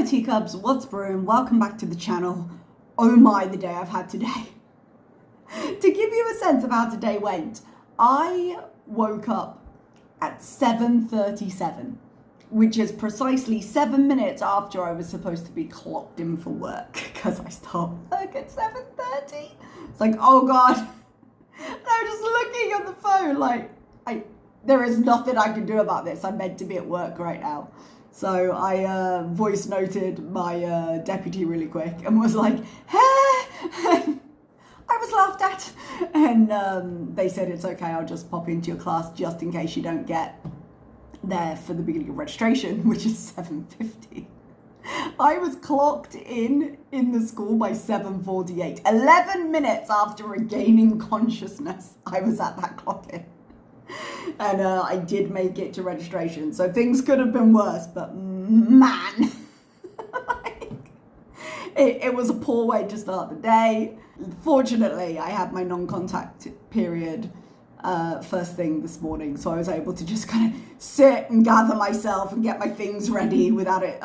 Hello teacups, what's brewing? Welcome back to the channel. Oh my, the day I've had today. To give you a sense of how today went, I woke up at 7:37, which is precisely 7 minutes after I was supposed to be clocked in for work, because I start work at 7:30. It's like, oh God. And I'm just looking at the phone like, there is nothing I can do about this. I'm meant to be at work right now. So I voice noted my deputy really quick and was like, hey! I was laughed at. And they said, it's okay, I'll just pop into your class just in case you don't get there for the beginning of registration, which is 7:50. I was clocked in the school by 7:48. 11 minutes after regaining consciousness, I was at that clock in. And I did make it to registration, so things could have been worse, but man, it was a poor way to start the day. Fortunately, I had my non-contact period first thing this morning, so I was able to just kind of sit and gather myself and get my things ready without it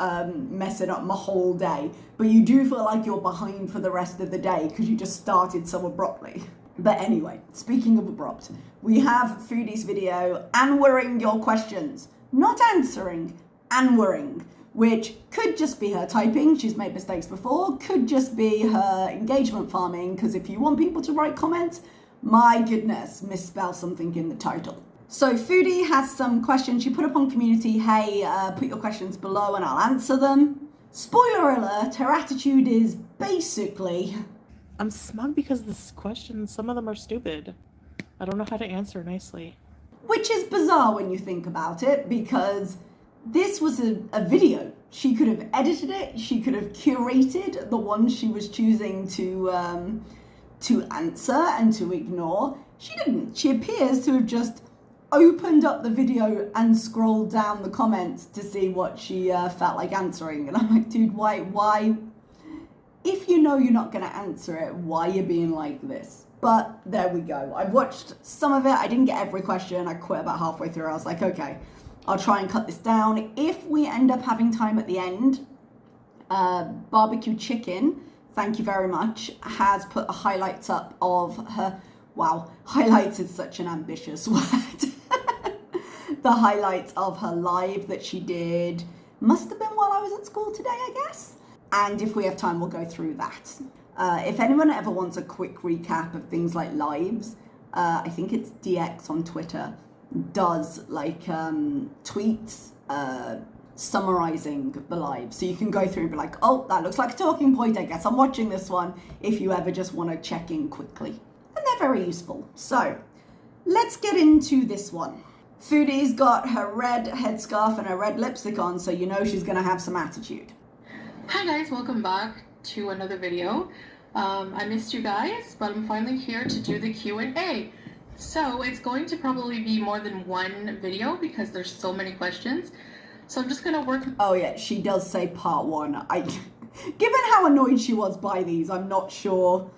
messing up my whole day. But you do feel like you're behind for the rest of the day because you just started so abruptly. But anyway, speaking of abrupt, we have Foodie's video, Anwering your questions. Not answering, Anwering, which could just be her typing, she's made mistakes before, could just be her engagement farming, because if you want people to write comments, my goodness, misspell something in the title. So Foodie has some questions she put up on community, hey, put your questions below and I'll answer them. Spoiler alert, her attitude is basically... I'm smug because this question, some of them are stupid. I don't know how to answer nicely. Which is bizarre when you think about it, because this was a video. She could have edited it, she could have curated the ones she was choosing to answer and to ignore. She didn't. She appears to have just opened up the video and scrolled down the comments to see what she felt like answering. And I'm like, dude, why? If you know you're not going to answer it, why are you being like this? But there we go. I watched some of it. I didn't get every question. I quit about halfway through. I was like, okay, I'll try and cut this down. If we end up having time at the end, Barbecue Chicken, thank you very much, has put the highlights up of her... Wow, highlights is such an ambitious word. The highlights of her live that she did. Must have been while I was at school today, I guess. And if we have time, we'll go through that. If anyone ever wants a quick recap of things like lives, I think it's DX on Twitter, does like tweets summarizing the live. So you can go through and be like, oh, that looks like a talking point. I guess I'm watching this one. If you ever just want to check in quickly. And they're very useful. So let's get into this one. Foodie's got her red headscarf and her red lipstick on, so you know she's going to have some attitude. Hi guys, welcome back to another video. I missed you guys, but I'm finally here to do the Q&A. So it's going to probably be more than one video because there's so many questions. So I'm just gonna work... Oh yeah, she does say part one. Given how annoyed she was by these, I'm not sure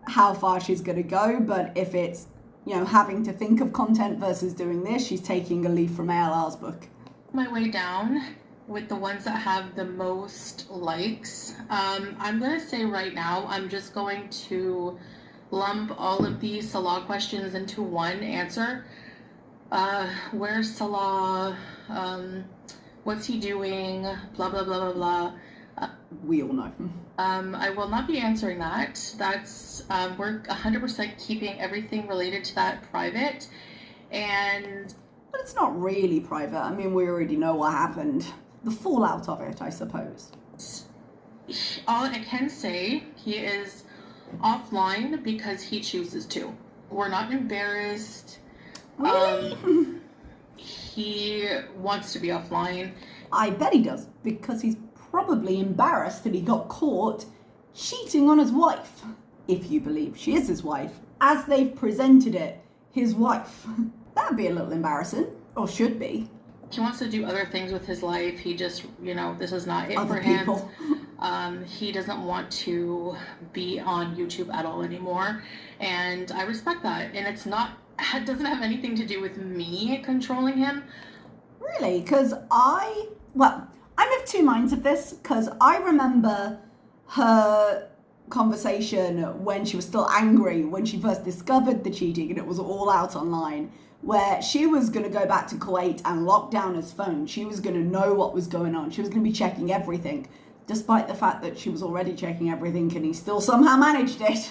how far she's gonna go, but if it's, you know, having to think of content versus doing this, she's taking a leaf from ALR's book. My way down with the ones that have the most likes. I'm gonna say right now, I'm just going to lump all of these Salah questions into one answer. Where's Salah? What's he doing? Blah, blah, blah, blah, blah. We all know. I will not be answering that. That's, we're 100% keeping everything related to that private. And... But it's not really private. I mean, we already know what happened. The fallout of it, I suppose. All I can say, he is offline because he chooses to. We're not embarrassed. Really? He wants to be offline. I bet he does, because he's probably embarrassed that he got caught cheating on his wife. If you believe she is his wife. As they've presented it, his wife. That'd be a little embarrassing, or should be. He wants to do other things with his life. He just, you know, this is not it Other for him. people. He doesn't want to be on YouTube at all anymore. And I respect that. And it doesn't have anything to do with me controlling him. Really? Because I I'm of two minds of this, because I remember her conversation when she was still angry, when she first discovered the cheating and it was all out online, where she was going to go back to Kuwait and lock down his phone. She was going to know what was going on. She was going to be checking everything, despite the fact that she was already checking everything and he still somehow managed it.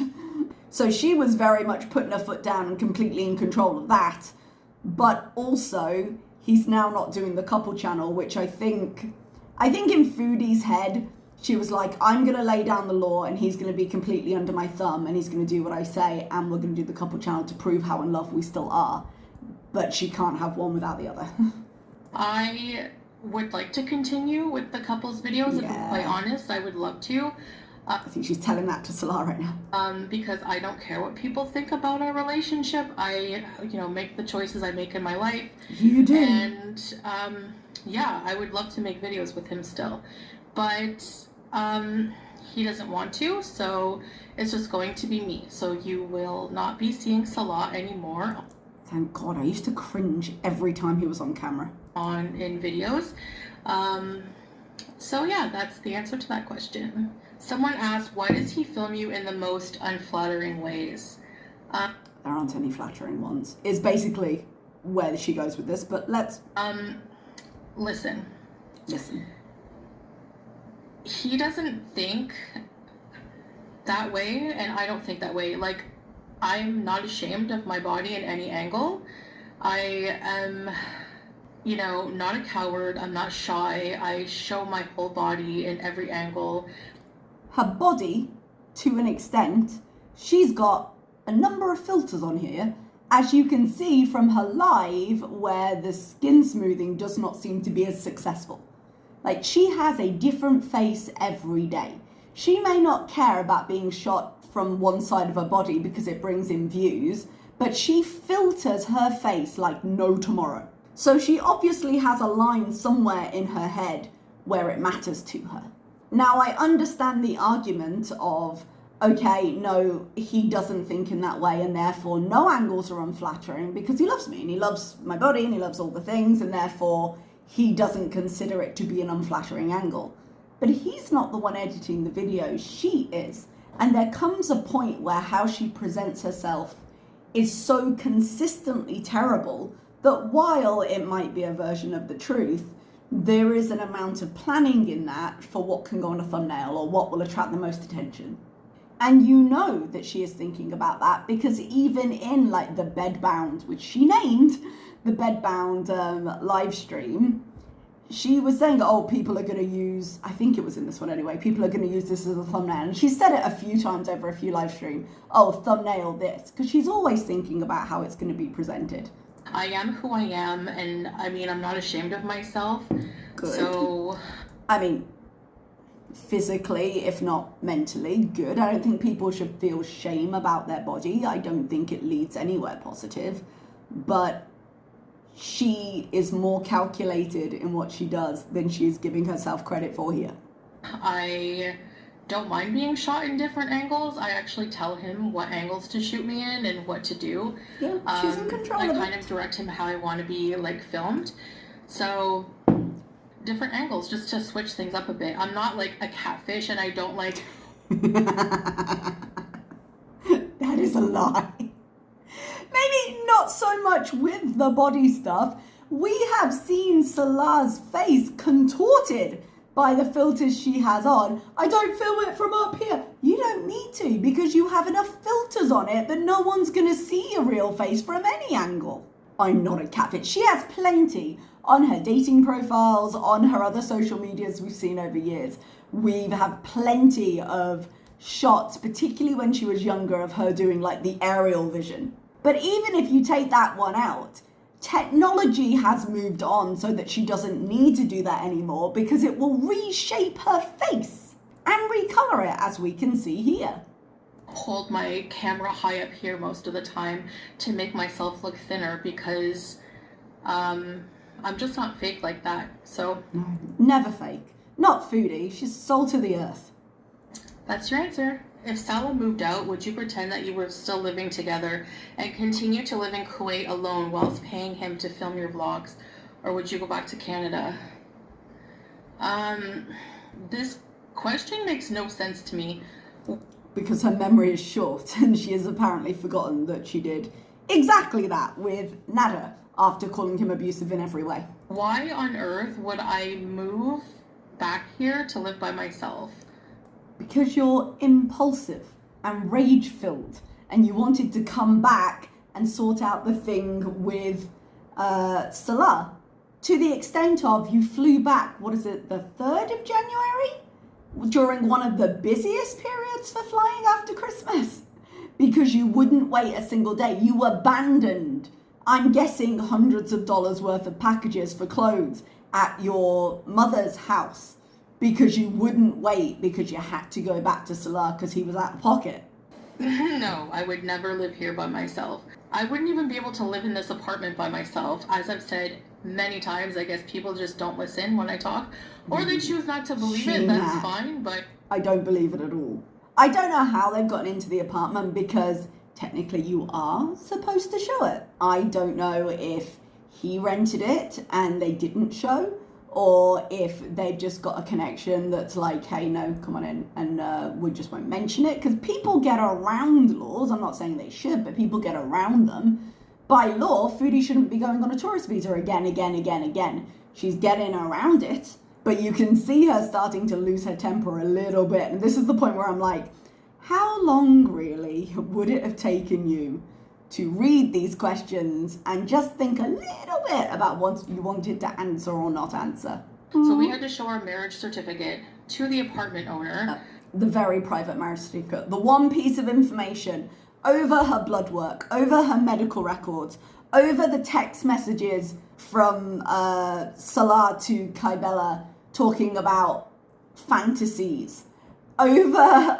So she was very much putting her foot down and completely in control of that. But also, he's now not doing the couple channel, which I think in Foodie's head, she was like, I'm going to lay down the law and he's going to be completely under my thumb and he's going to do what I say and we're going to do the couple channel to prove how in love we still are. But she can't have one without the other. I would like to continue with the couples videos, if I'm quite honest. I would love to. I think she's telling that to Salah right now. Because I don't care what people think about our relationship. I, make the choices I make in my life. You do. And, yeah, I would love to make videos with him still. But, he doesn't want to, so it's just going to be me. So you will not be seeing Salah anymore. Thank God, I used to cringe every time he was on camera. In videos. So yeah, that's the answer to that question. Someone asked, why does he film you in the most unflattering ways? There aren't any flattering ones, is basically where she goes with this, but let's... Listen. He doesn't think that way, and I don't think that way. Like, I'm not ashamed of my body in any angle. I am, not a coward. I'm not shy. I show my whole body in every angle. Her body, to an extent, she's got a number of filters on here, as you can see from her live, where the skin smoothing does not seem to be as successful. Like, she has a different face every day. She may not care about being shot from one side of her body because it brings in views, but she filters her face like no tomorrow. So she obviously has a line somewhere in her head where it matters to her. Now, I understand the argument of, okay, no, he doesn't think in that way and therefore no angles are unflattering because he loves me and he loves my body and he loves all the things and therefore he doesn't consider it to be an unflattering angle. But he's not the one editing the video, she is. And there comes a point where how she presents herself is so consistently terrible that while it might be a version of the truth, there is an amount of planning in that for what can go on a thumbnail or what will attract the most attention. And you know that she is thinking about that because even in like the Bedbound, which she named the Bedbound live stream, she was saying, oh, people are going to use, I think it was in this one anyway, people are going to use this as a thumbnail. And she said it a few times over a few live streams, oh, thumbnail this, because she's always thinking about how it's going to be presented. I am who I am, and I mean, I'm not ashamed of myself. Good. So, I mean, physically, if not mentally, good. I don't think people should feel shame about their body. I don't think it leads anywhere positive. But she is more calculated in what she does than she is giving herself credit for here. I don't mind being shot in different angles. I actually tell him what angles to shoot me in and what to do. Yeah, she's in control of it. I kind of direct him how I want to be like filmed. So different angles just to switch things up a bit. I'm not like a catfish and I don't like... That is a lie. Maybe not so much with the body stuff. We have seen Salah's face contorted by the filters she has on. I don't film it from up here. You don't need to because you have enough filters on it that no one's going to see your real face from any angle. I'm not a catfish. She has plenty on her dating profiles, on her other social medias we've seen over years. We have plenty of shots, particularly when she was younger, of her doing like the aerial vision. But even if you take that one out, technology has moved on so that she doesn't need to do that anymore because it will reshape her face and recolor it, as we can see here. Hold my camera high up here most of the time to make myself look thinner because I'm just not fake like that. So never fake. Not Foodie. She's soul to the earth. That's your answer. If Salah moved out, would you pretend that you were still living together and continue to live in Kuwait alone whilst paying him to film your vlogs? Or would you go back to Canada? This question makes no sense to me. Because her memory is short and she has apparently forgotten that she did exactly that with Nada after calling him abusive in every way. Why on earth would I move back here to live by myself? Because you're impulsive and rage-filled and you wanted to come back and sort out the thing with Salah. To the extent of you flew back, what is it, the 3rd of January? During one of the busiest periods for flying after Christmas. Because you wouldn't wait a single day. You abandoned, I'm guessing, hundreds of dollars worth of packages for clothes at your mother's house. Because you wouldn't wait because you had to go back to Salah because he was out of pocket. No, I would never live here by myself. I wouldn't even be able to live in this apartment by myself. As I've said many times, I guess people just don't listen when I talk. Or they choose not to believe it, that's fine, but... I don't believe it at all. I don't know how they've gotten into the apartment because technically you are supposed to show it. I don't know if he rented it and they didn't show, or if they've just got a connection that's like, hey, no, come on in, and we just won't mention it, because people get around laws. I'm not saying they should, but people get around them. By law, Foodie shouldn't be going on a tourist visa again. She's getting around it, but you can see her starting to lose her temper a little bit, and this is the point where I'm like, how long really would it have taken you to read these questions and just think a little bit about what you wanted to answer or not answer? So we had to show our marriage certificate to the apartment owner. The very private marriage certificate. The one piece of information over her blood work, over her medical records, over the text messages from Salah to Kaibella talking about fantasies, over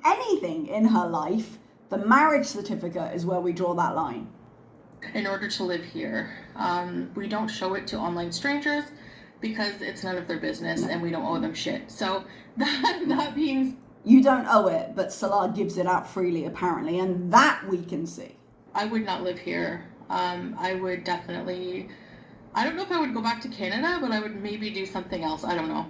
anything in her life. The marriage certificate is where we draw that line. In order to live here, we don't show it to online strangers because it's none of their business and we don't owe them shit. So that being... You don't owe it, but Salah gives it out freely apparently, and that we can see. I would not live here. I would definitely... I don't know if I would go back to Canada, but I would maybe do something else. I don't know.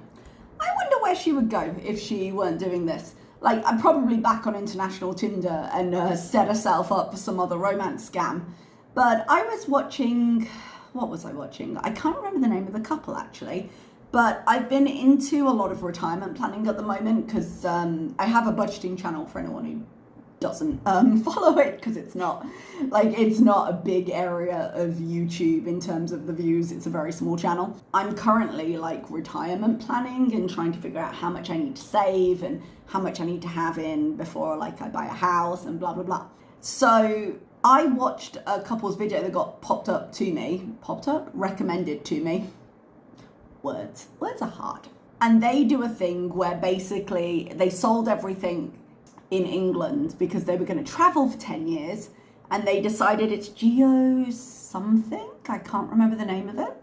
I wonder where she would go if she weren't doing this. Like, I'm probably back on international Tinder and set herself up for some other romance scam. But I was watching... What was I watching? I can't remember the name of the couple, actually. But I've been into a lot of retirement planning at the moment because I have a budgeting channel for anyone who doesn't follow it, because it's not a big area of YouTube in terms of the views. It's a very small channel. I'm currently like retirement planning and trying to figure out how much I need to save and how much I need to have in before like I buy a house and blah blah blah. So I watched a couple's video that got recommended to me. Words are hard. And they do a thing where basically they sold everything in England because they were going to travel for 10 years, and they decided it's geo something, I can't remember the name of it,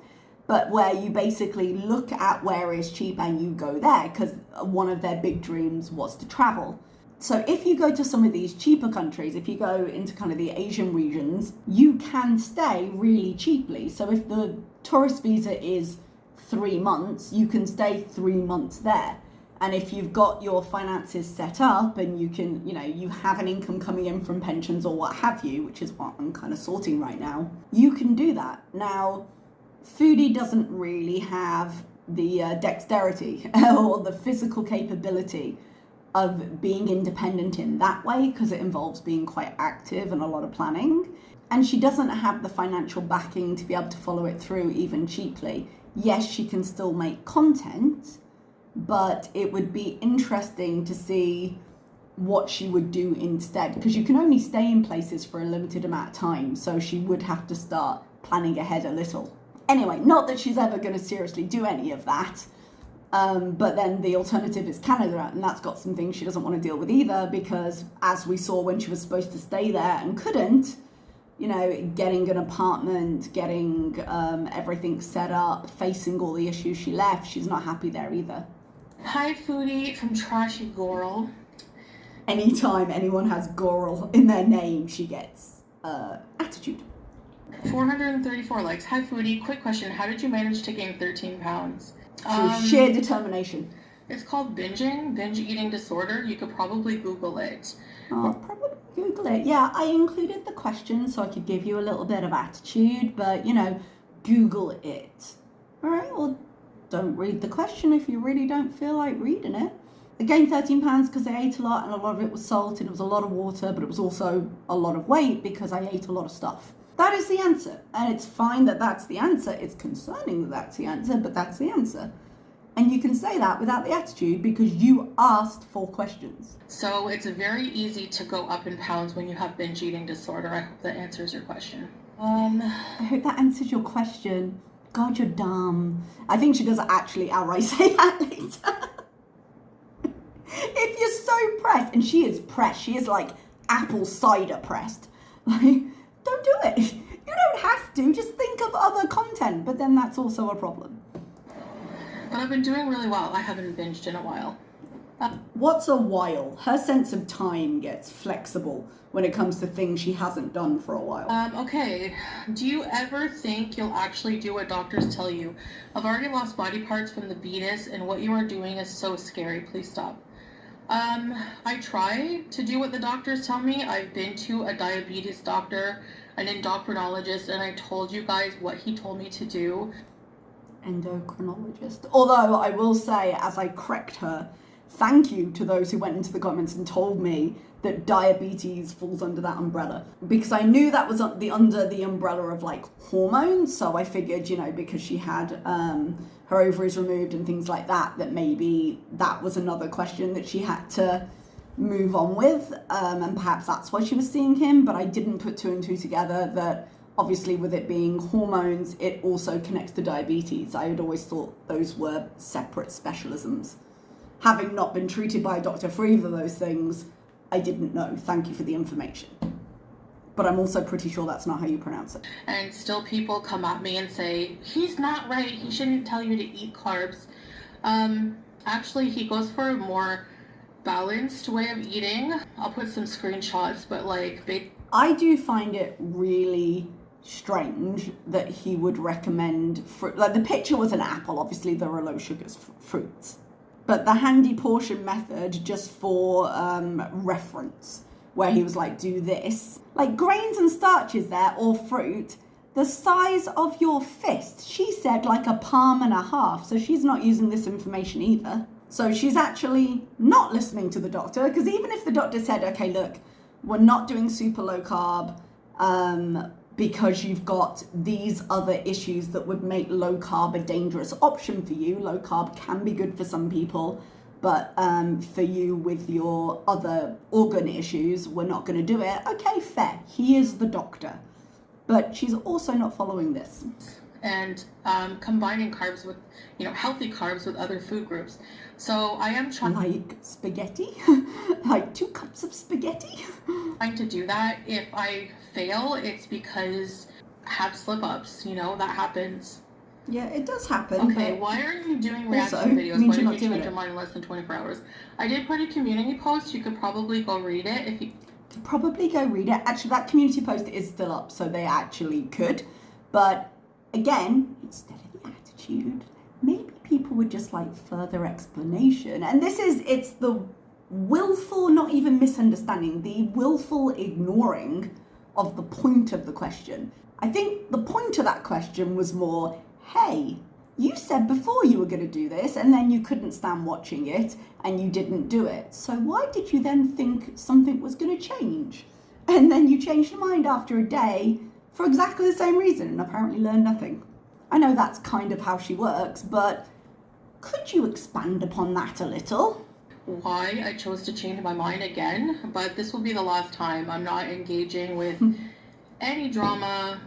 but where you basically look at where is cheap and you go there, because one of their big dreams was to travel. So if you go to some of these cheaper countries, if you go into kind of the Asian regions, you can stay really cheaply. So if the tourist visa is 3 months, you can stay 3 months there. And if you've got your finances set up and you can, you have an income coming in from pensions or what have you, which is what I'm kind of sorting right now, you can do that. Now, Foodie doesn't really have the dexterity or the physical capability of being independent in that way, because it involves being quite active and a lot of planning. And she doesn't have the financial backing to be able to follow it through even cheaply. Yes, she can still make content, but it would be interesting to see what she would do instead, because you can only stay in places for a limited amount of time, so she would have to start planning ahead a little. Anyway, not that she's ever going to seriously do any of that, but then the alternative is Canada, and that's got some things she doesn't want to deal with either, because as we saw when she was supposed to stay there and couldn't, getting an apartment, getting everything set up, facing all the issues she left, she's not happy there either. Hi, Foodie from Trashy Goral. Anytime anyone has Goral in their name, she gets attitude. 434 likes. Hi, Foodie. Quick question. How did you manage to gain 13 pounds? through sheer determination? It's called binge eating disorder. You could probably Google it. I'll probably Google it. Yeah, I included the question so I could give you a little bit of attitude, but Google it. All right, well, don't read the question if you really don't feel like reading it. I gained 13 pounds because I ate a lot, and a lot of it was salt, and it was a lot of water, but it was also a lot of weight because I ate a lot of stuff. That is the answer, and it's fine that that's the answer. It's concerning that that's the answer, but that's the answer. And you can say that without the attitude because you asked 4 questions. So it's very easy to go up in pounds when you have binge eating disorder. I hope that answers your question. I hope that answers your question. God, you're dumb. I think she does actually outright say that later. If you're so pressed, and she is pressed, she is like apple cider pressed. Like, don't do it. You don't have to. Just think of other content, but then that's also a problem. But I've been doing really well. I haven't binged in a while. What's a while? Her sense of time gets flexible when it comes to things she hasn't done for a while. Okay. Do you ever think you'll actually do what doctors tell you? I've already lost body parts from the beatus, and what you are doing is so scary. Please stop. I try to do what the doctors tell me. I've been to a diabetes doctor, an endocrinologist, and I told you guys what he told me to do. Endocrinologist. Although I will say, as I correct her, thank you to those who went into the comments and told me that diabetes falls under that umbrella, because I knew that was under the umbrella of like hormones. So I figured, because she had her ovaries removed and things like that, that maybe that was another question that she had to move on with, and perhaps that's why she was seeing him. But I didn't put 2 and 2 together that obviously with it being hormones, it also connects to diabetes. I had always thought those were separate specialisms. Having not been treated by a doctor for either of those things, I didn't know. Thank you for the information. But I'm also pretty sure that's not how you pronounce it. And still people come at me and say, he's not right. He shouldn't tell you to eat carbs. Actually, he goes for a more balanced way of eating. I'll put some screenshots, but I do find it really strange that he would recommend fruit. Like, the picture was an apple. Obviously, there are low sugars fruits. But the handy portion method, just for reference, where he was like, do this. Like, grains and starches there, or fruit, the size of your fist. She said like a palm and a half, so she's not using this information either. So she's actually not listening to the doctor, because even if the doctor said, okay, look, we're not doing super low carb, because you've got these other issues that would make low carb a dangerous option for you. Low carb can be good for some people, but for you with your other organ issues, we're not going to do it. Okay, fair. He is the doctor. But she's also not following this. And combining carbs with, healthy carbs with other food groups. So I am trying... Like spaghetti? Like 2 cups of spaghetti? Trying to do that. If I fail, it's because I have slip-ups, that happens. Yeah, it does happen. Okay, why are you doing reaction videos? Why did you change your mind in less than 24 hours? I did put a community post. You could probably go read it if you... Could probably go read it. Actually, that community post is still up, so they actually could. But again, instead of the attitude, maybe people would just like further explanation. And it's the willful, not even misunderstanding, the willful ignoring of the point of the question. I think the point of that question was more, hey, you said before you were going to do this, and then you couldn't stand watching it, and you didn't do it. So why did you then think something was going to change? And then you changed your mind after a day for exactly the same reason, and apparently learned nothing. I know that's kind of how she works, but could you expand upon that a little? Why I chose to change my mind again, but this will be the last time. I'm not engaging with any drama,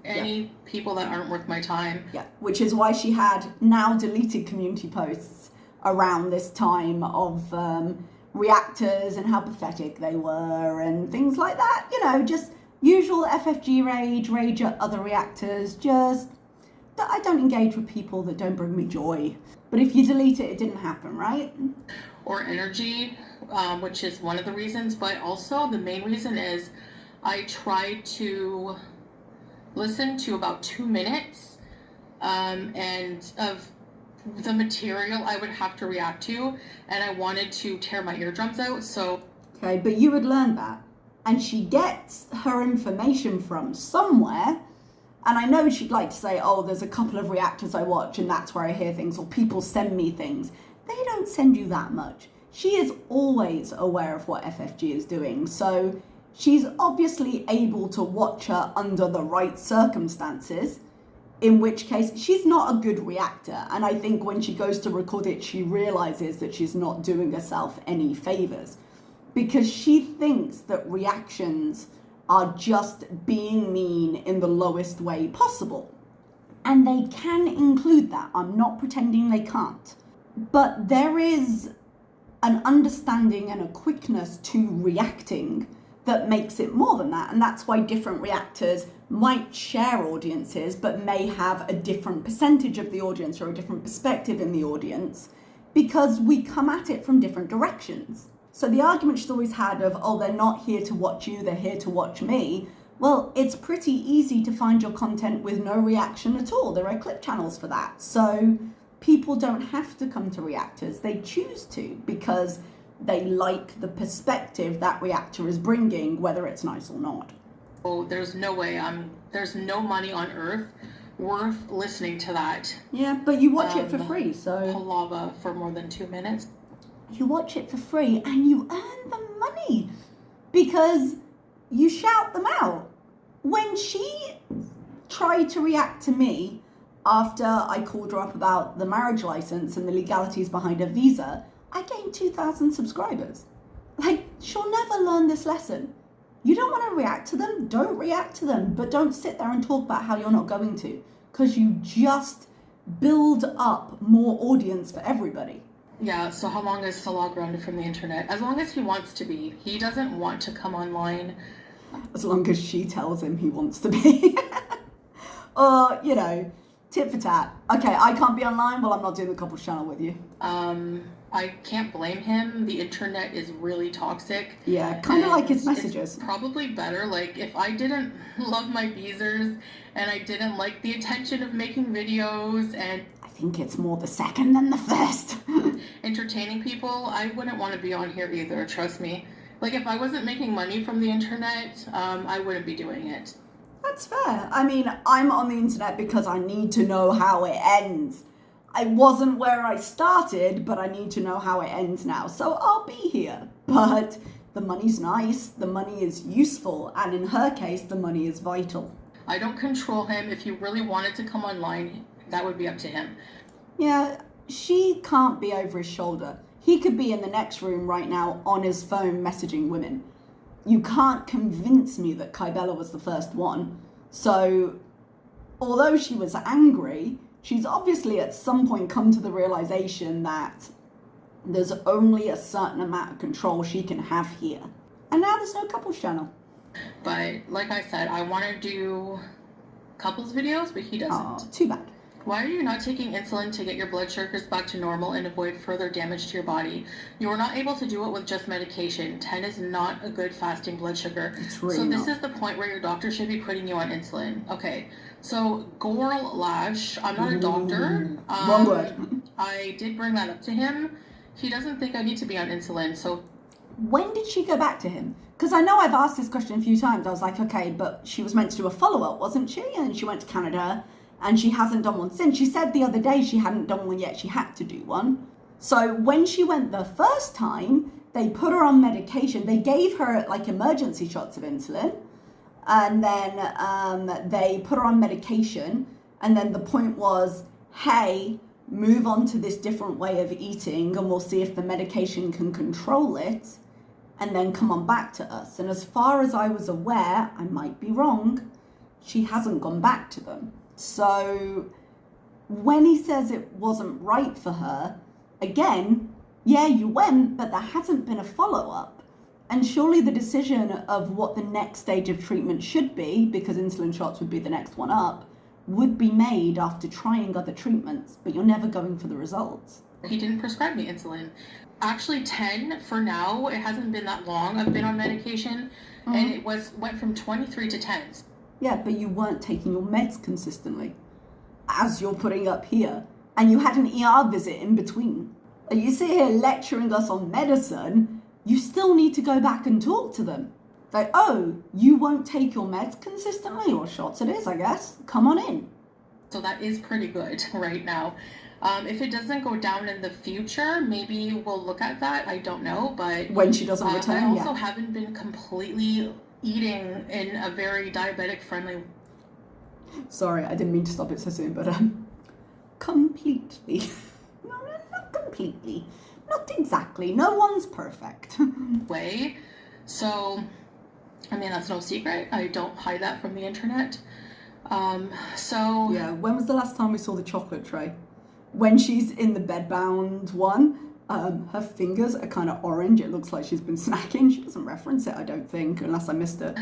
any people that aren't worth my time. Yeah, which is why she had now deleted community posts around this time of reactors and how pathetic they were and things like that. Just usual FFG rage at other reactors. Just, I don't engage with people that don't bring me joy. But if you delete it, it didn't happen, right? Or energy, which is one of the reasons, but also the main reason is I tried to listen to about 2 minutes and of the material I would have to react to, and I wanted to tear my eardrums out, so... Okay, but you had learned that. And she gets her information from somewhere, and I know she'd like to say, oh, there's a couple of reactors I watch and that's where I hear things, or people send me things. They don't send you that much. She is always aware of what FFG is doing, so she's obviously able to watch her under the right circumstances, in which case she's not a good reactor. And I think when she goes to record it, she realizes that she's not doing herself any favors, because she thinks that reactions are just being mean in the lowest way possible. And they can include that. I'm not pretending they can't. But there is an understanding and a quickness to reacting that makes it more than that. And that's why different reactors might share audiences, but may have a different percentage of the audience or a different perspective in the audience, because we come at it from different directions. So the argument she's always had of, oh, they're not here to watch you, they're here to watch me. Well, it's pretty easy to find your content with no reaction at all. There are clip channels for that. So people don't have to come to reactors. They choose to because they like the perspective that reactor is bringing, whether it's nice or not. Oh, there's no way. There's no money on earth worth listening to that. Yeah, but you watch it for free, so... Palava for more than 2 minutes. You watch it for free and you earn the money because you shout them out. When she tried to react to me after I called her up about the marriage license and the legalities behind her visa, I gained 2,000 subscribers. Like, she'll never learn this lesson. You don't want to react to them, don't react to them, but don't sit there and talk about how you're not going to, because you just build up more audience for everybody. Yeah, so how long is Salah grounded from the internet? As long as he wants to be. He doesn't want to come online. As long as she tells him he wants to be. Or, you know, tit for tat. Okay, I can't be online, well, I'm not doing the couples channel with you. I can't blame him. The internet is really toxic. Yeah, kind of like his messages. It's probably better, like, if I didn't love my beezers and I didn't like the attention of making videos and... I think it's more the second than the first. entertaining people, I wouldn't want to be on here either, trust me. Like, if I wasn't making money from the internet, I wouldn't be doing it. That's fair. I mean, I'm on the internet because I need to know how it ends. I wasn't where I started, but I need to know how it ends now. So I'll be here. But the money's nice, the money is useful, and in her case, the money is vital. I don't control him. If he really wanted to come online, that would be up to him. Yeah, she can't be over his shoulder. He could be in the next room right now on his phone messaging women. You can't convince me that Kybella was the first one. So, although she was angry, she's obviously at some point come to the realization that there's only a certain amount of control she can have here. And now there's no couples channel. But, like I said, I want to do couples videos, but he doesn't. Oh, too bad. Why are you not taking insulin to get your blood sugars back to normal and avoid further damage to your body? You are not able to do it with just medication. 10 is not a good fasting blood sugar. It's really so this not. is the point where your doctor should be putting you on insulin. Okay, so Gorl Lash, I'm not a doctor. Wrong word. I did bring that up to him. He doesn't think I need to be on insulin, so... When did she go back to him? Because I know I've asked this question a few times. I was like, okay, but she was meant to do a follow-up, wasn't she? And she went to Canada. And she hasn't done one since. She said the other day she hadn't done one yet. She had to do one. So when she went the first time, they put her on medication. They gave her like emergency shots of insulin. And then they put her on medication. And then the point was, hey, move on to this different way of eating and we'll see if the medication can control it. And then come on back to us. And as far as I was aware, I might be wrong, she hasn't gone back to them. So when he says it wasn't right for her, again, yeah, you went, but there hasn't been a follow-up. And surely the decision of what the next stage of treatment should be, because insulin shots would be the next one up, would be made after trying other treatments, but you're never going for the results. He didn't prescribe me insulin. Actually 10 for now. It hasn't been that long. I've been on medication and it went from 23 to 10. Yeah, but you weren't taking your meds consistently, as you're putting up here. and you had an ER visit in between. You sit here lecturing us on medicine, you still need to go back and talk to them. Like, oh, you won't take your meds consistently, or shots it is, I guess. Come on in. So that is pretty good right now. If it doesn't go down in the future, maybe we'll look at that. I don't know, but when she doesn't return, I also haven't been completely eating in a very diabetic-friendly. Sorry, I didn't mean to stop it so soon, but completely. No, not completely. Not exactly. No one's perfect. way. So, I mean, that's no secret. I don't hide that from the internet. Yeah, when was the last time we saw the chocolate tray? When she's in the bedbound one, her fingers are kind of orange. It looks like she's been snacking. She doesn't reference it, I don't think, unless I missed it.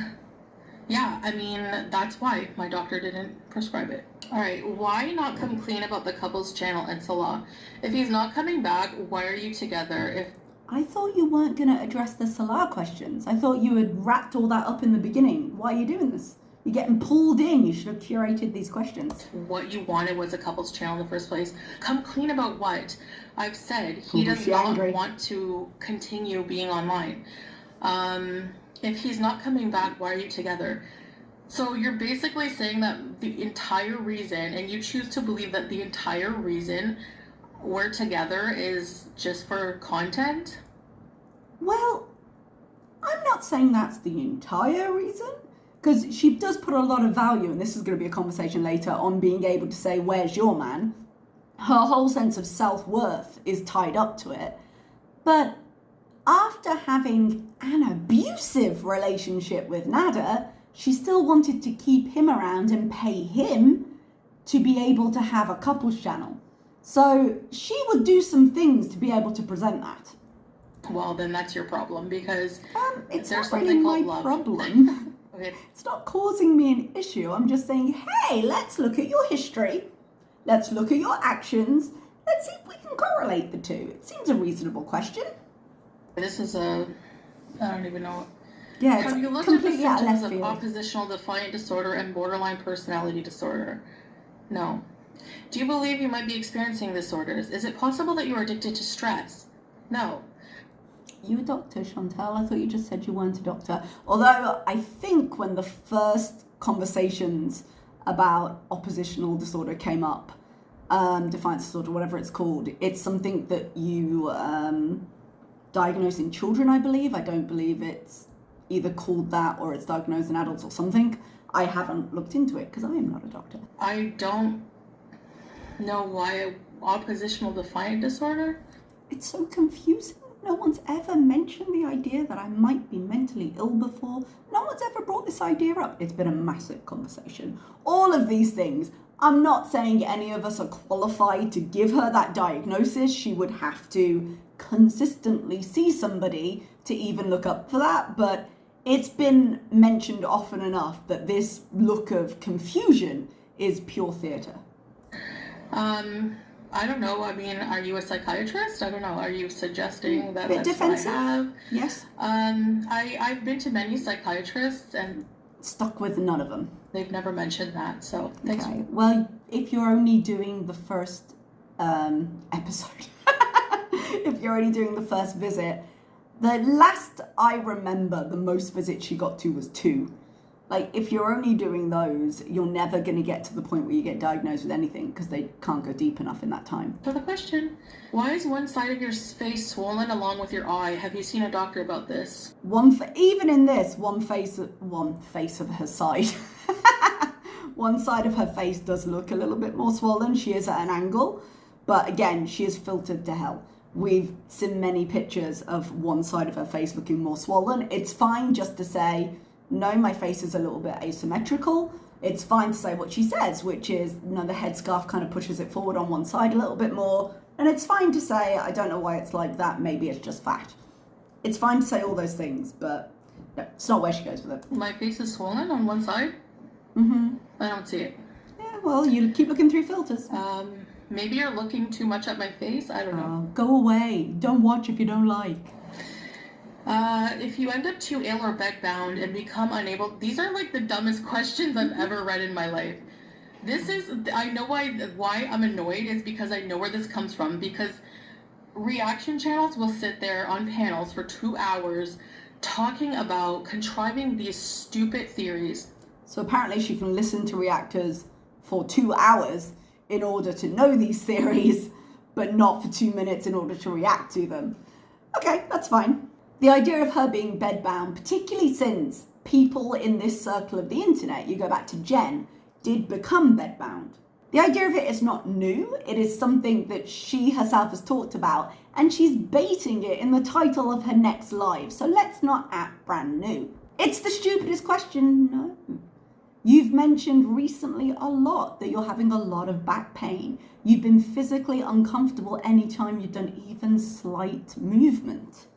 Yeah, I mean, that's why my doctor didn't prescribe it. All right, why not come clean about the couple's channel and Salah? If he's not coming back, why are you together? I thought you weren't going to address the Salah questions. I thought you had wrapped all that up in the beginning. Why are you doing this? You're getting pulled in. You should have curated these questions. What you wanted was a couple's channel in the first place. Come clean about what? I've said he does not want to continue being online. If he's not coming back, why are you together? So you're basically saying that the entire reason, and you choose to believe that the entire reason we're together is just for content? Well, I'm not saying that's the entire reason, because she does put a lot of value, and this is going to be a conversation later, on being able to say, where's your man? Her whole sense of self-worth is tied up to it. But after having an abusive relationship with Nada, she still wanted to keep him around and pay him to be able to have a couples channel. So she would do some things to be able to present that. Well, then that's your problem, because it's there's not really something called my love. problem. Okay. It's not causing me an issue. I'm just saying, hey, let's look at your history. Let's look at your actions. Let's see if we can correlate the two. It seems a reasonable question. This is I don't even know. Yeah, Have you looked at the symptoms of oppositional defiant disorder and borderline personality disorder? No. Do you believe you might be experiencing disorders? Is it possible that you are addicted to stress? No. You a doctor, Chantal? I thought you just said you weren't a doctor. Although I think when the first conversations about oppositional disorder came up, defiant disorder, whatever it's called, it's something that you diagnose in children, I believe. I don't believe it's either called that or it's diagnosed in adults or something. I haven't looked into it because I am not a doctor. I don't know why oppositional defiant disorder? It's so confusing. No one's ever mentioned the idea that I might be mentally ill before. No one's ever brought this idea up. It's been a massive conversation. All of these things. I'm not saying any of us are qualified to give her that diagnosis. She would have to consistently see somebody to even look up for that. But it's been mentioned often enough that this look of confusion is pure theatre. I don't know. I mean, are you a psychiatrist? I don't know. Are you suggesting that that's defensive. what I have? Yes. I've been to many psychiatrists and stuck with none of them. They've never mentioned that. So thanks. Okay. Well, if you're only doing the first episode, if you're only doing the first visit, the last I remember, the most visits she got to was 2. Like, if you're only doing those, you're never going to get to the point where you get diagnosed with anything because they can't go deep enough in that time. So the question, why is one side of your face swollen along with your eye? Have you seen a doctor about this? Even in this, one face of her side. One side of her face does look a little bit more swollen. She is at an angle, but again, she is filtered to hell. We've seen many pictures of one side of her face looking more swollen. It's fine just to say, no, my face is a little bit asymmetrical. It's fine to say what she says, which is, the headscarf kind of pushes it forward on one side a little bit more. And it's fine to say, I don't know why it's like that. Maybe it's just fat. It's fine to say all those things, but no, it's not where she goes with it. My face is swollen on one side? Mm-hmm. I don't see it. Yeah, well, you keep looking through filters. Maybe you're looking too much at my face. I don't know. Go away. Don't watch if you don't like. If you end up too ill or bedbound and become unable... These are like the dumbest questions I've ever read in my life. I know why I'm annoyed is because I know where this comes from, because reaction channels will sit there on panels for 2 hours talking about contriving these stupid theories. So apparently she can listen to reactors for 2 hours in order to know these theories, but not for 2 minutes in order to react to them. Okay, that's fine. The idea of her being bedbound, particularly since people in this circle of the internet, you go back to Jen, did become bedbound. The idea of it is not new. It is something that she herself has talked about, and she's baiting it in the title of her next live. So let's not act brand new. It's the stupidest question, no. You've mentioned recently a lot that you're having a lot of back pain. You've been physically uncomfortable anytime you've done even slight movement.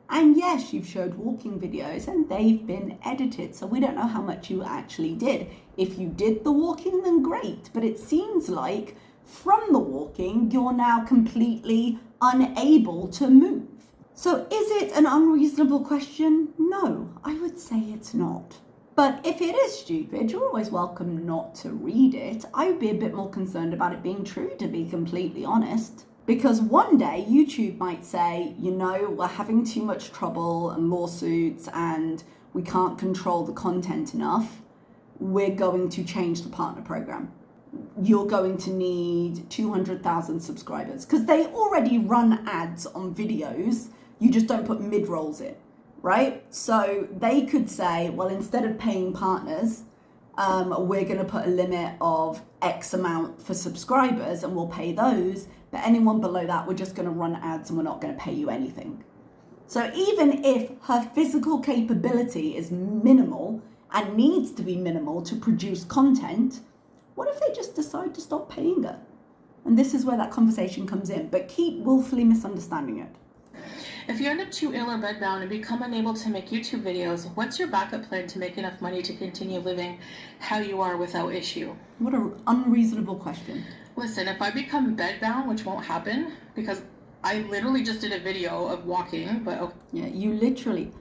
And yes, you've showed walking videos and they've been edited, so we don't know how much you actually did. If you did the walking, then great, but it seems like from the walking, you're now completely unable to move. So is it an unreasonable question? No, I would say it's not. But if it is stupid, you're always welcome not to read it. I would be a bit more concerned about it being true, to be completely honest. Because one day YouTube might say, you know, we're having too much trouble and lawsuits and we can't control the content enough. We're going to change the partner program. You're going to need 200,000 subscribers because they already run ads on videos. You just don't put mid-rolls in, right? So they could say, well, instead of paying partners, we're going to put a limit of X amount for subscribers and we'll pay those. But anyone below that, we're just going to run ads and we're not going to pay you anything. So even if her physical capability is minimal and needs to be minimal to produce content, what if they just decide to stop paying her? And this is where that conversation comes in, but keep willfully misunderstanding it. If you end up too ill or bedbound and become unable to make YouTube videos, what's your backup plan to make enough money to continue living how you are without issue? What an unreasonable question. Listen, if I become bedbound, which won't happen, because I literally just did a video of walking, but okay. Yeah, you literally,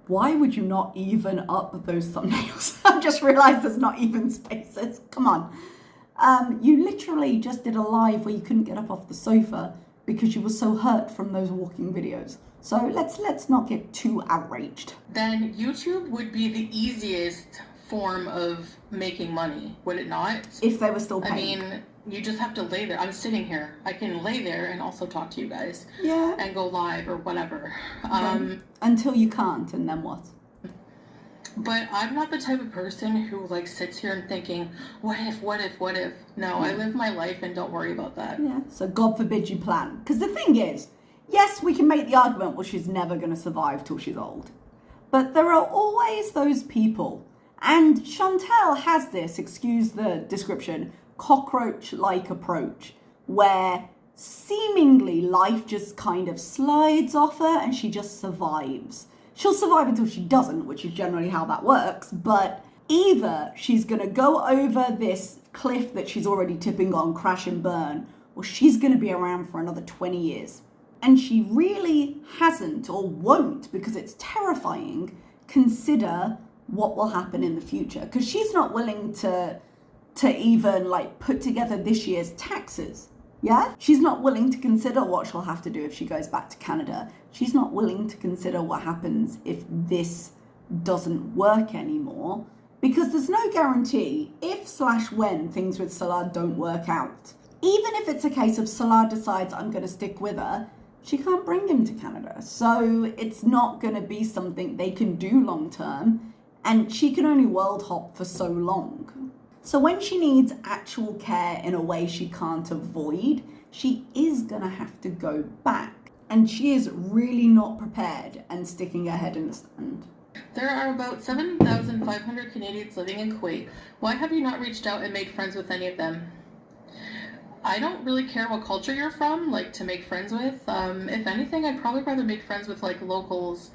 why would you not even up those thumbnails? I've just realized there's not even spaces. Come on. You literally just did a live where you couldn't get up off the sofa because you were so hurt from those walking videos. So let's not get too outraged. Then YouTube would be the easiest form of making money, would it not? If they were still paying. I mean, you just have to lay there. I'm sitting here. I can lay there and also talk to you guys. Yeah. And go live or whatever. Okay. Until you can't, and then what? But I'm not the type of person who like sits here and thinking, what if? No, I live my life and don't worry about that. Yeah, so God forbid you plan. Because the thing is, yes, we can make the argument, well, she's never going to survive till she's old. But there are always those people, and Chantal has this, excuse the description, cockroach-like approach, where seemingly life just kind of slides off her and she just survives. She'll survive until she doesn't, which is generally how that works, but either she's going to go over this cliff that she's already tipping on, crash and burn, or she's going to be around for another 20 years. And she really hasn't, or won't, because it's terrifying, consider what will happen in the future. Because she's not willing to even like put together this year's taxes. Yeah? She's not willing to consider what she'll have to do if she goes back to Canada. She's not willing to consider what happens if this doesn't work anymore, because there's no guarantee if/when things with Salah don't work out. Even if it's a case of Salah decides I'm going to stick with her, she can't bring him to Canada. So it's not going to be something they can do long term, and she can only world hop for so long. So when she needs actual care in a way she can't avoid, she is going to have to go back. And she is really not prepared and sticking her head in the sand. There are about 7,500 Canadians living in Kuwait. Why have you not reached out and made friends with any of them? I don't really care what culture you're from, like, to make friends with. If anything, I'd probably rather make friends with, like, locals,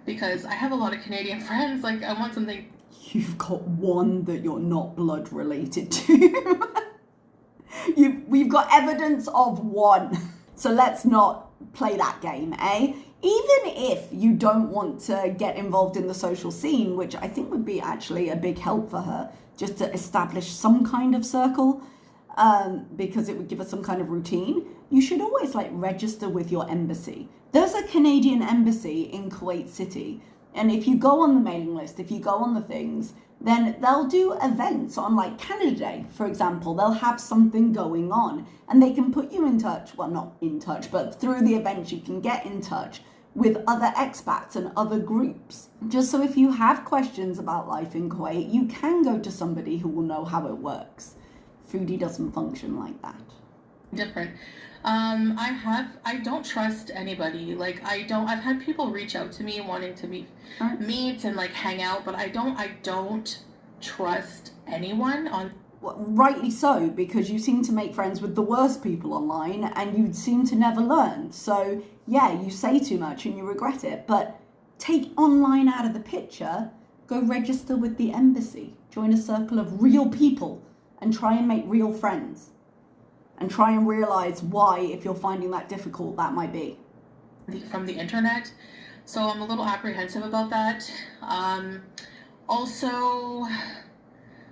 because I have a lot of Canadian friends. Like, I want something... You've got one that you're not blood related to. We've got evidence of one. So let's not play that game, eh? Even if you don't want to get involved in the social scene, which I think would be actually a big help for her, just to establish some kind of circle, because it would give us some kind of routine, you should always like register with your embassy. There's a Canadian embassy in Kuwait City, and if you go on the mailing list, if you go on the things, then they'll do events on like Canada Day, for example. They'll have something going on, and they can put you in touch, well, not in touch, but through the events you can get in touch with other expats and other groups. Just so if you have questions about life in Kuwait, you can go to somebody who will know how it works. Foodie doesn't function like that. Different. I don't trust anybody. Like, I've had people reach out to me wanting to meet and like hang out, but I don't trust anyone on. Well, rightly so, because you seem to make friends with the worst people online and you seem to never learn. So yeah, you say too much and you regret it, but take online out of the picture, go register with the embassy, join a circle of real people and try and make real friends. And try and realize why, if you're finding that difficult, that might be. From the internet. So I'm a little apprehensive about that. Also,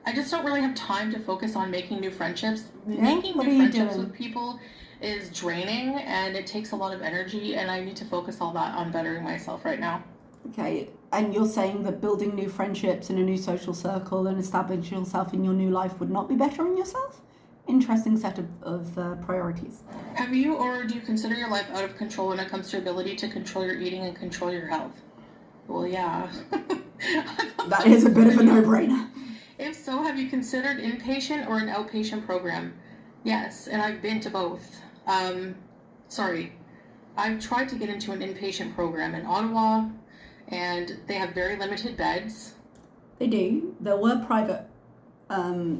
I just don't really have time to focus on making new friendships. Yeah? Making What new are you friendships doing? with people is draining and it takes a lot of energy, and I need to focus all that on bettering myself right now. Okay, and you're saying that building new friendships in a new social circle and establishing yourself in your new life would not be bettering yourself? Interesting set of priorities. Have you, or do you consider your life out of control when it comes to your ability to control your eating and control your health? Well, yeah. That is a bit of a no-brainer. If so, have you considered inpatient or an outpatient program? Yes, and I've been to both. I've tried to get into an inpatient program in Ottawa, and they have very limited beds. They do. There were private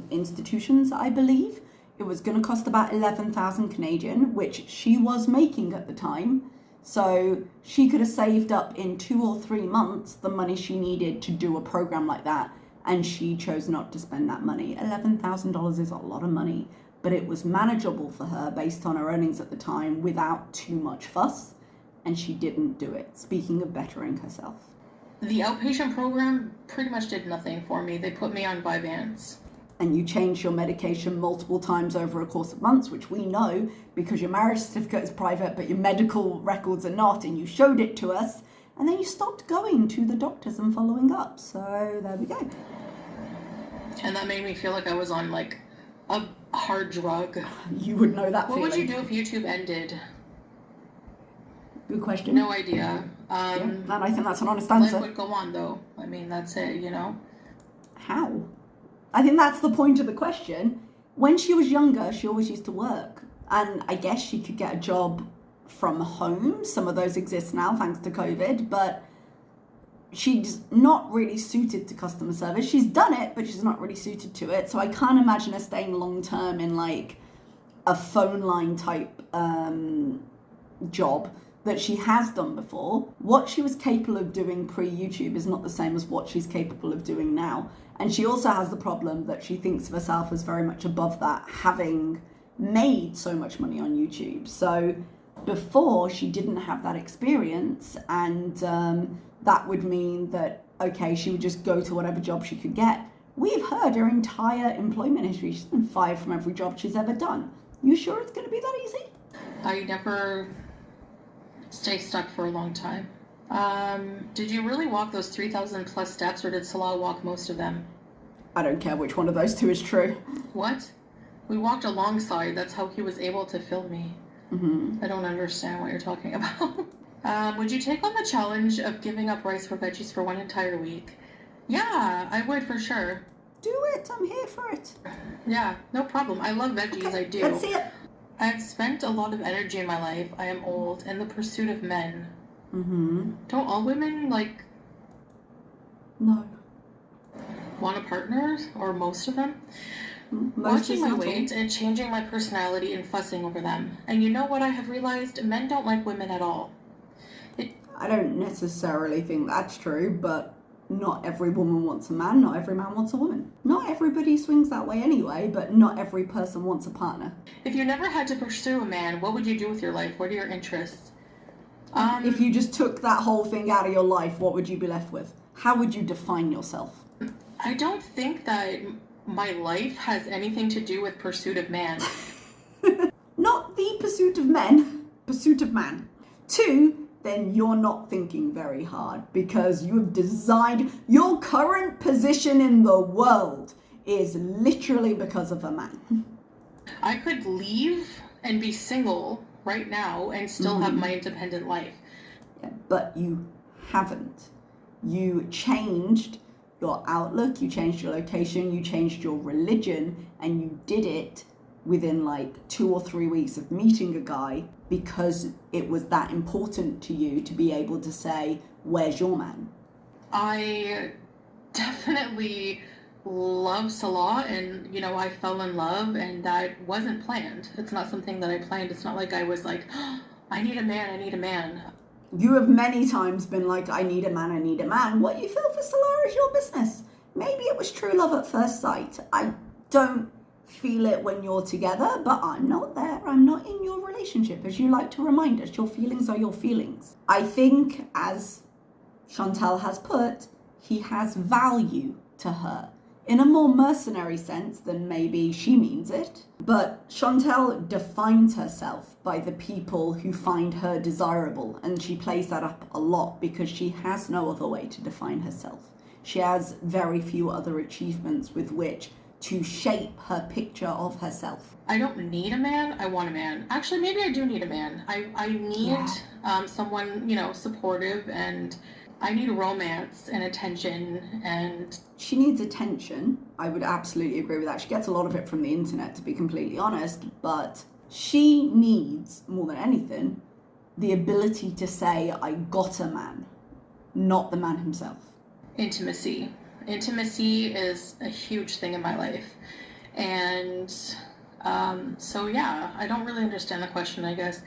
institutions, I believe. It was going to cost about 11,000 Canadian, which she was making at the time. So she could have saved up in 2 or 3 months the money she needed to do a program like that. And she chose not to spend that money. $11,000 is a lot of money, but it was manageable for her based on her earnings at the time without too much fuss. And she didn't do it. Speaking of bettering herself. The outpatient program pretty much did nothing for me. They put me on Vyvanse. And you changed your medication multiple times over a course of months, which we know because your marriage certificate is private, but your medical records are not, and you showed it to us, and then you stopped going to the doctors and following up. So there we go. And that made me feel like I was on like a hard drug. You would know that feeling. What would you do if YouTube ended? Good question. No idea. And I think that's an honest answer. Life would go on though. I mean, that's it, you know? How? I think that's the point of the question. When she was younger, she always used to work. And I guess she could get a job from home. Some of those exist now thanks to COVID, but she's not really suited to customer service. She's done it, but she's not really suited to it. So I can't imagine her staying long term in like a phone line type job that she has done before. What she was capable of doing pre-YouTube is not the same as what she's capable of doing now. And she also has the problem that she thinks of herself as very much above that, having made so much money on YouTube. So before, she didn't have that experience, and that would mean that, okay, she would just go to whatever job she could get. We've heard her entire employment history. She's been fired from every job she's ever done. You sure it's going to be that easy? I never stay stuck for a long time. Did you really walk those 3,000 plus steps, or did Salah walk most of them? I don't care which one of those two is true. What? We walked alongside. That's how he was able to film me. I don't understand what you're talking about. Would you take on the challenge of giving up rice for veggies for one entire week? Yeah, I would for sure. Do it. I'm here for it. Yeah, no problem. I love veggies. Okay, I do. let's see it. I've spent a lot of energy in my life. I am old in the pursuit of men. Don't all women, like, No. want a partner? Or most of them? Most Watching my is not weight and changing my personality and fussing over them. And you know what I have realized? Men don't like women at all. I don't necessarily think that's true, but not every woman wants a man, not every man wants a woman. Not everybody swings that way anyway, but not every person wants a partner. If you never had to pursue a man, what would you do with your life? What are your interests? If you just took that whole thing out of your life, what would you be left with? How would you define yourself? I don't think that my life has anything to do with pursuit of man. Not the pursuit of men, pursuit of man. 2, then you're not thinking very hard because you have designed your current position in the world is literally because of a man. I could leave and be single right now and still have my independent life. Yeah, but you haven't. You changed your outlook, you changed your location, you changed your religion, and you did it within like 2 or 3 weeks of meeting a guy because it was that important to you to be able to say, where's your man? I definitely love Salah, and I fell in love, and that wasn't planned. It's not something that I planned. It's not like I was like, oh, I need a man. You have many times been like, I need a man. What you feel for Salah is your business. Maybe it was true love at first sight. I don't feel it when you're together, but I'm not there. I'm not in your relationship. As you like to remind us, your feelings are your feelings. I think, as Chantal has put, he has value to her. In a more mercenary sense than maybe she means it. But Chantal defines herself by the people who find her desirable, and she plays that up a lot because she has no other way to define herself. She has very few other achievements with which to shape her picture of herself. I don't need a man, I want a man. Actually, maybe I do need a man. I need someone, supportive, and I need romance and attention, and... She needs attention. I would absolutely agree with that. She gets a lot of it from the internet, to be completely honest, but she needs, more than anything, the ability to say, I got a man, not the man himself. Intimacy. Intimacy is a huge thing in my life. And so, yeah, I don't really understand the question, I guess.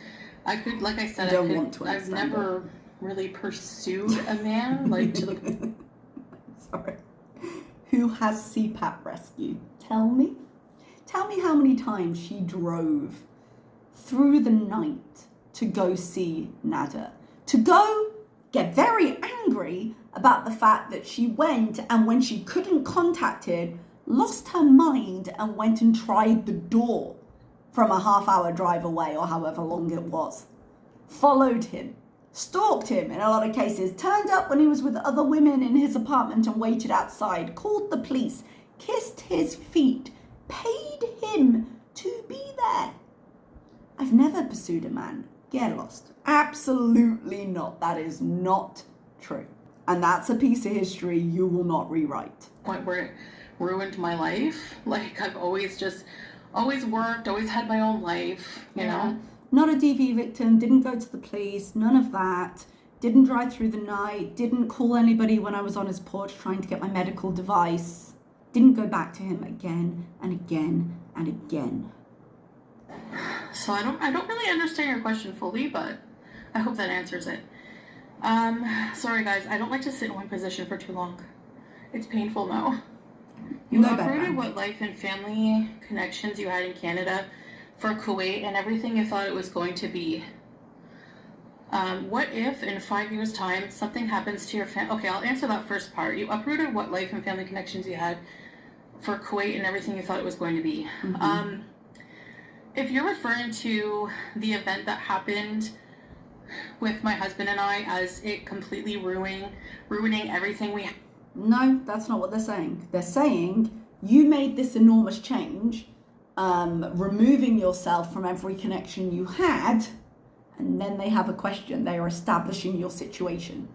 I could, like I said, I've never really pursued a man, like to the... Sorry. Who has CPAP rescue? Tell me how many times she drove through the night to go see Nada, to go get very angry about the fact that she went, and when she couldn't contact him, lost her mind and went and tried the door from a half-hour drive away, or however long it was. Followed him, stalked him in a lot of cases, turned up when he was with other women in his apartment and waited outside, called the police, kissed his feet, paid him to be there. I've never pursued a man. Get lost. Absolutely not. That is not true. And that's a piece of history you will not rewrite. Point where it ruined my life. Like, I've always worked, always had my own life, you know? Not a DV victim, didn't go to the police, none of that. Didn't drive through the night, didn't call anybody when I was on his porch trying to get my medical device. Didn't go back to him again and again and again. So I don't really understand your question fully, but I hope that answers it. Sorry guys, I don't like to sit in one position for too long. It's painful now. You uprooted what life and family connections you had in Canada for Kuwait and everything you thought it was going to be. What if in 5 years' time something happens to your family? Okay, I'll answer that first part. You uprooted what life and family connections you had for Kuwait and everything you thought it was going to be. Mm-hmm. If you're referring to the event that happened with my husband and I as it completely ruining everything we had. No, that's not what they're saying. They're saying you made this enormous change, removing yourself from every connection you had, and then they have a question. They are establishing your situation.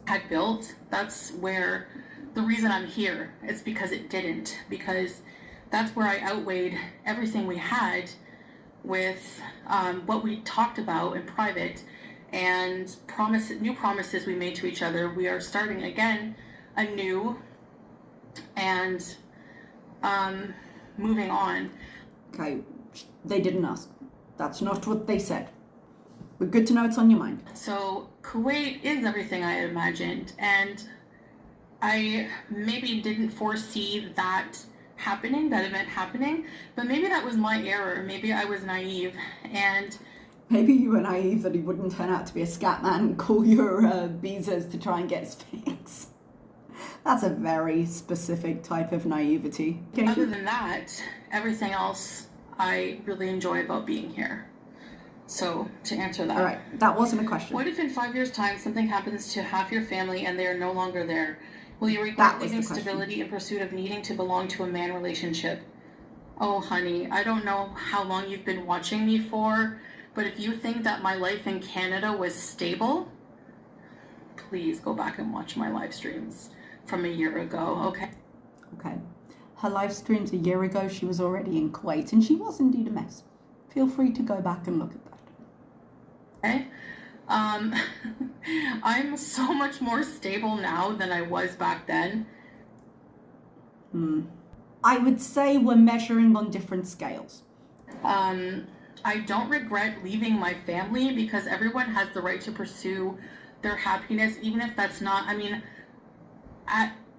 Had built, that's where the reason I'm here. It's because it didn't. Because that's where I outweighed everything we had with what we talked about in private and new promises we made to each other. We are starting again anew and moving on. Okay, they didn't ask. That's not what they said. But good to know it's on your mind. So Kuwait is everything I imagined, and I maybe didn't foresee that event happening, but maybe that was my error. Maybe I was naive, and Maybe you were naive that he wouldn't turn out to be a scat man and call your visas to try and get Sphinx. That's a very specific type of naivety. Other than that, everything else I really enjoy about being here. So, to answer that. All right, that wasn't a question. What if in 5 years' time something happens to half your family and they are no longer there? Will you regret leaving stability in pursuit of needing to belong to a man relationship? Oh, honey, I don't know how long you've been watching me for, but if you think that my life in Canada was stable, please go back and watch my live streams from a year ago, okay? Okay. Her live streams a year ago, she was already in Kuwait, and she was indeed a mess. Feel free to go back and look at that. Okay. I'm so much more stable now than I was back then. I would say we're measuring on different scales. I don't regret leaving my family because everyone has the right to pursue their happiness, even if that's not,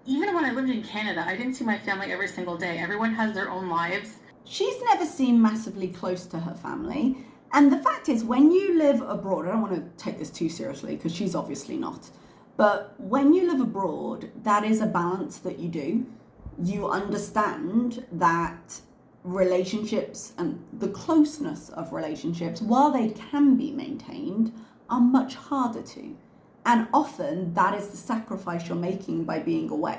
even when I lived in Canada, I didn't see my family every single day. Everyone has their own lives. She's never seemed massively close to her family. And the fact is, when you live abroad, I don't want to take this too seriously because she's obviously not, but when you live abroad, that is a balance that you do. You understand that relationships and the closeness of relationships, while they can be maintained, are much harder to. And often that is the sacrifice you're making by being away.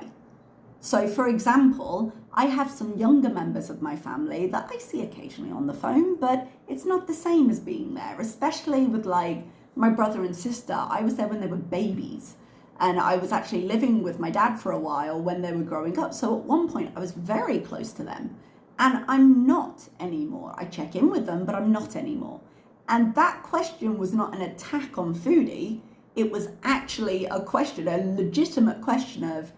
So for example, I have some younger members of my family that I see occasionally on the phone, but it's not the same as being there, especially with like my brother and sister. I was there when they were babies, and I was actually living with my dad for a while when they were growing up. So at one point I was very close to them, and I'm not anymore. I check in with them, but I'm not anymore. And that question was not an attack on Foodie. It was actually a question, a legitimate question of,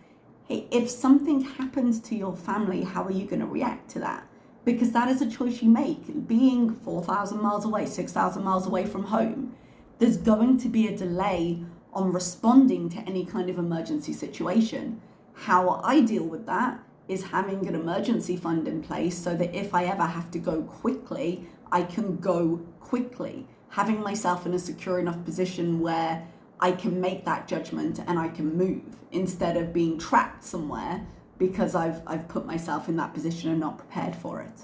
hey, if something happens to your family, how are you going to react to that? Because that is a choice you make. Being 4,000 miles away, 6,000 miles away from home, there's going to be a delay on responding to any kind of emergency situation. How I deal with that is having an emergency fund in place so that if I ever have to go quickly, I can go quickly. Having myself in a secure enough position where I can make that judgment and I can move instead of being trapped somewhere because I've put myself in that position and not prepared for it.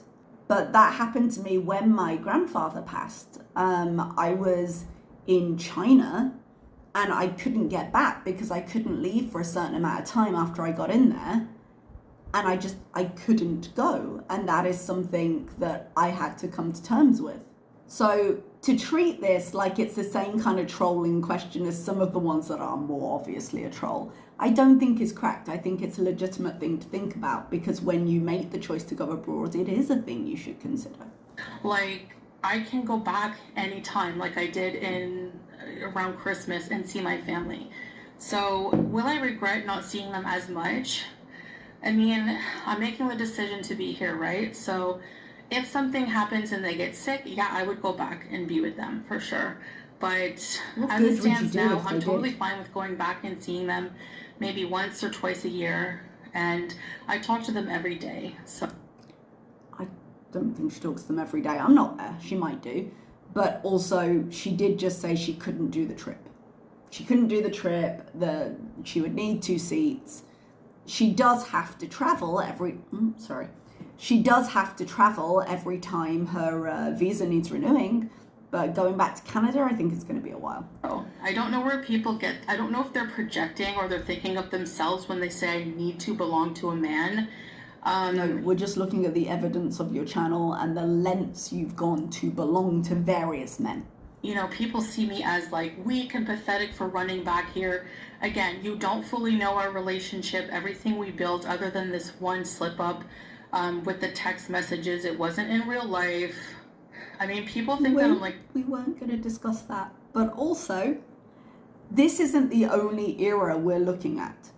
But that happened to me when my grandfather passed. I was in China and I couldn't get back because I couldn't leave for a certain amount of time after I got in there. And I couldn't go. And that is something that I had to come to terms with. So to treat this like it's the same kind of trolling question as some of the ones that are more obviously a troll, I don't think is correct. I think it's a legitimate thing to think about because when you make the choice to go abroad, it is a thing you should consider. Like, I can go back anytime like I did around Christmas and see my family. So will I regret not seeing them as much? I mean, I'm making the decision to be here, right? So if something happens and they get sick, yeah, I would go back and be with them for sure. But as it stands now, I'm totally fine with going back and seeing them maybe once or twice a year. And I talk to them every day. So I don't think she talks to them every day. I'm not there. She might do. But also, she did just say she couldn't do the trip. She couldn't do the trip. She would need 2 seats. She does have to travel She does have to travel every time her visa needs renewing, but going back to Canada, I think it's going to be a while. I don't know where people I don't know if they're projecting or they're thinking of themselves when they say I need to belong to a man. No, we're just looking at the evidence of your channel and the lengths you've gone to belong to various men. You know, people see me as like weak and pathetic for running back here. Again, you don't fully know our relationship, everything we built other than this one slip up with the text messages. It wasn't in real life. I mean, people think that I'm like... We weren't going to discuss that. But also, this isn't the only era we're looking at.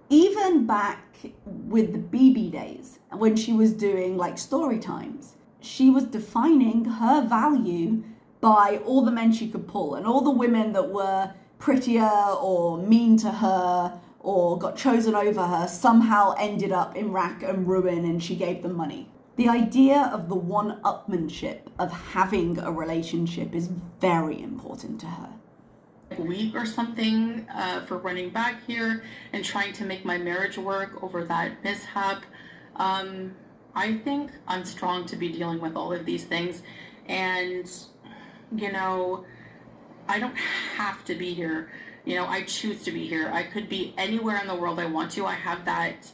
Even back with the BB days, when she was doing like story times, she was defining her value by all the men she could pull, and all the women that were prettier or mean to her or got chosen over her somehow ended up in rack and ruin and she gave them money. The idea of the one-upmanship of having a relationship is very important to her. A week or something for running back here and trying to make my marriage work over that mishap. I think I'm strong to be dealing with all of these things. And, you know, I don't have to be here. You know, I choose to be here. I could be anywhere in the world I want to. I have that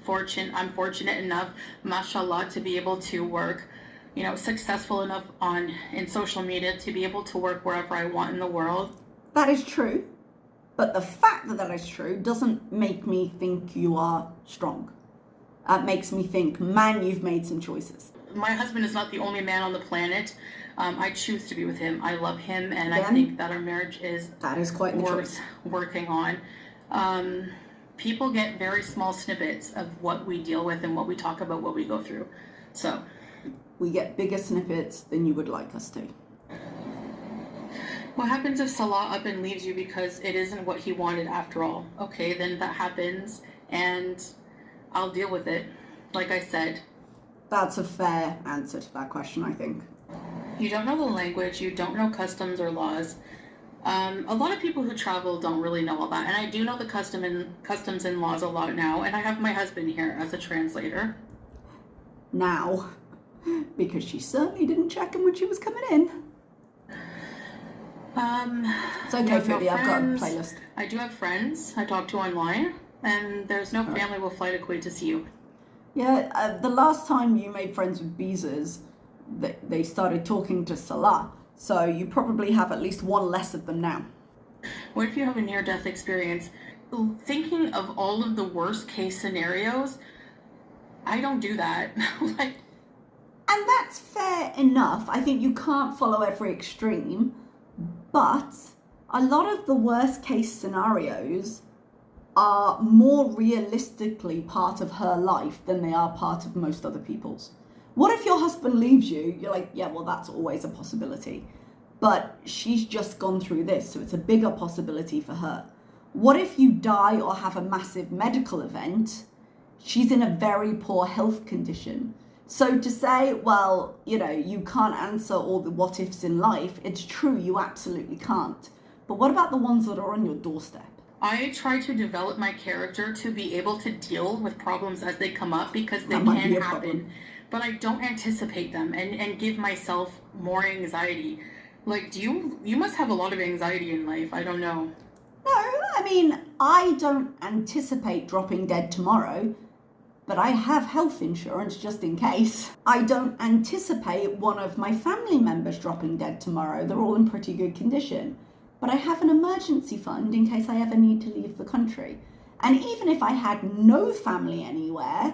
fortune. I'm fortunate enough, mashallah, to be able to work, you know, successful enough in social media to be able to work wherever I want in the world. That is true. But the fact that that is true doesn't make me think you are strong. It makes me think, man, you've made some choices. My husband is not the only man on the planet. I choose to be with him. I love him, and Again, I think that our marriage is quite the worth choice. working on. People get very small snippets of what we deal with and what we talk about, what we go through. So we get bigger snippets than you would like us to. What happens if Salah up and leaves you because it isn't what he wanted after all? Okay, then that happens, and I'll deal with it. Like I said. That's a fair answer to that question, I think. You don't know the language, you don't know customs or laws. A lot of people who travel don't really know all that, and I do know the customs and laws a lot now, and I have my husband here as a translator. Now, because she certainly didn't check him when she was coming in. It's okay, Foodie, I've got a playlist. I do have friends I talk to online, and there's no family will fly to Kuwait to see you. Yeah, the last time you made friends with Beezers, they started talking to Salah, so you probably have at least one less of them now. What if you have a near-death experience? Thinking of all of the worst-case scenarios, I don't do that. And that's fair enough. I think you can't follow every extreme, but a lot of the worst-case scenarios are more realistically part of her life than they are part of most other people's. What if your husband leaves you? You're like, yeah, well, that's always a possibility. But she's just gone through this, so it's a bigger possibility for her. What if you die or have a massive medical event? She's in a very poor health condition. So to say, well, you know, you can't answer all the what ifs in life, it's true, you absolutely can't. But what about the ones that are on your doorstep? I try to develop my character to be able to deal with problems as they come up because they That might can be a happen. problem. But I don't anticipate them and give myself more anxiety. Like, you must have a lot of anxiety in life. I don't know. No, I mean, I don't anticipate dropping dead tomorrow, but I have health insurance just in case. I don't anticipate one of my family members dropping dead tomorrow. They're all in pretty good condition. But I have an emergency fund in case I ever need to leave the country. And even if I had no family anywhere,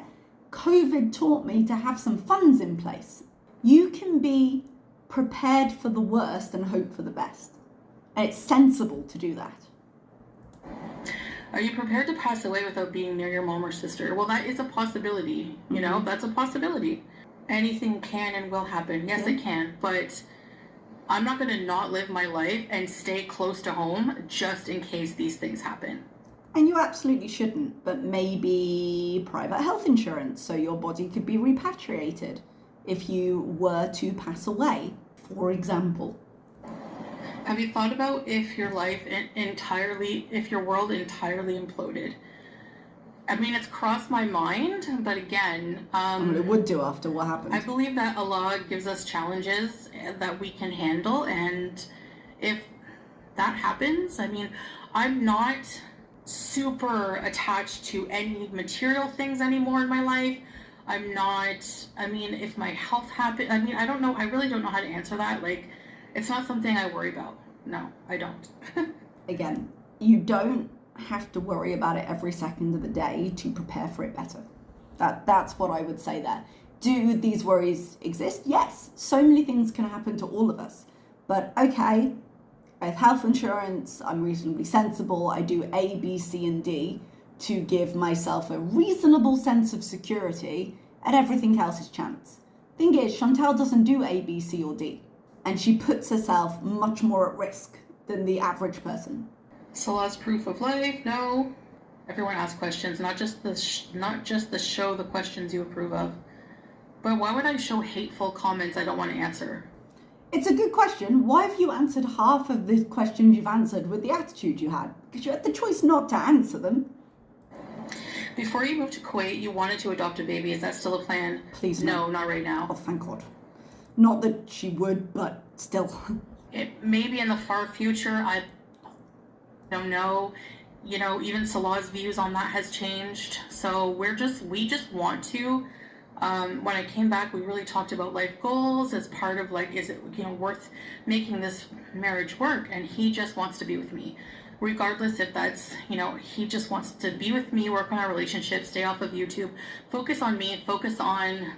COVID taught me to have some funds in place. You can be prepared for the worst and hope for the best. And it's sensible to do that. Are you prepared to pass away without being near your mom or sister? Well, that is a possibility. You know, that's a possibility. Anything can and will happen. Yes, it can. But I'm not going to not live my life and stay close to home just in case these things happen. And you absolutely shouldn't, but maybe private health insurance so your body could be repatriated if you were to pass away, for example. Have you thought about if your life if your world entirely imploded? I mean, it's crossed my mind, but again, It would do after what happened. I believe that Allah gives us challenges that we can handle, and if that happens, I mean, I'm not super attached to any material things anymore in my life. If my health happens, I don't know, I really don't know how to answer that. Like, it's not something I worry about. No, I don't. Again, you don't have to worry about it every second of the day to prepare for it better. That's what I would say there. Do these worries exist? Yes. So many things can happen to all of us. But okay, I have health insurance, I'm reasonably sensible, I do A, B, C, and D to give myself a reasonable sense of security, and everything else is chance. Thing is, Chantal doesn't do A, B, C, or D, and she puts herself much more at risk than the average person. Salah's proof of life? No. Everyone asks questions, not just the show the questions you approve of. But why would I show hateful comments I don't want to answer? It's a good question. Why have you answered half of the questions you've answered with the attitude you had? Because you had the choice not to answer them. Before you moved to Kuwait, you wanted to adopt a baby. Is that still a plan? Please no. No, not right now. Oh, thank God. Not that she would, but still. It maybe in the far future. I don't know. You know, even Salah's views on that has changed. So we just want to. When I came back, we really talked about life goals as part of like, is it, you know, worth making this marriage work? And he just wants to be with me. Regardless if that's, you know, he just wants to be with me, work on our relationship, stay off of YouTube, focus on me, focus on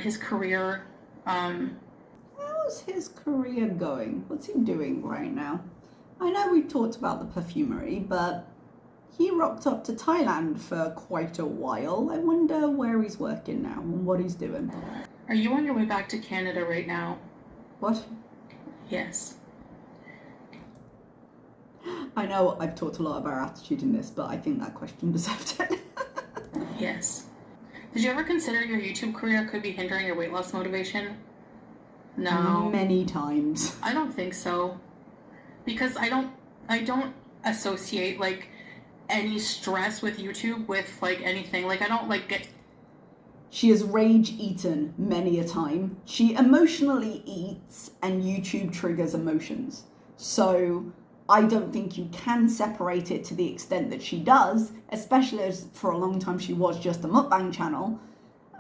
his career. How's his career going? What's he doing right now? I know we've talked about the perfumery, but he rocked up to Thailand for quite a while. I wonder where he's working now and what he's doing. Are you on your way back to Canada right now? What? Yes. I know I've talked a lot about our attitude in this, but I think that question deserved it. Yes. Did you ever consider your YouTube career could be hindering your weight loss motivation? No. Many times. I don't think so. Because I don't associate like any stress with YouTube with like anything. Like I don't like get. She has rage eaten many a time. She emotionally eats and YouTube triggers emotions. So I don't think you can separate it to the extent that she does, especially as for a long time she was just a mukbang channel.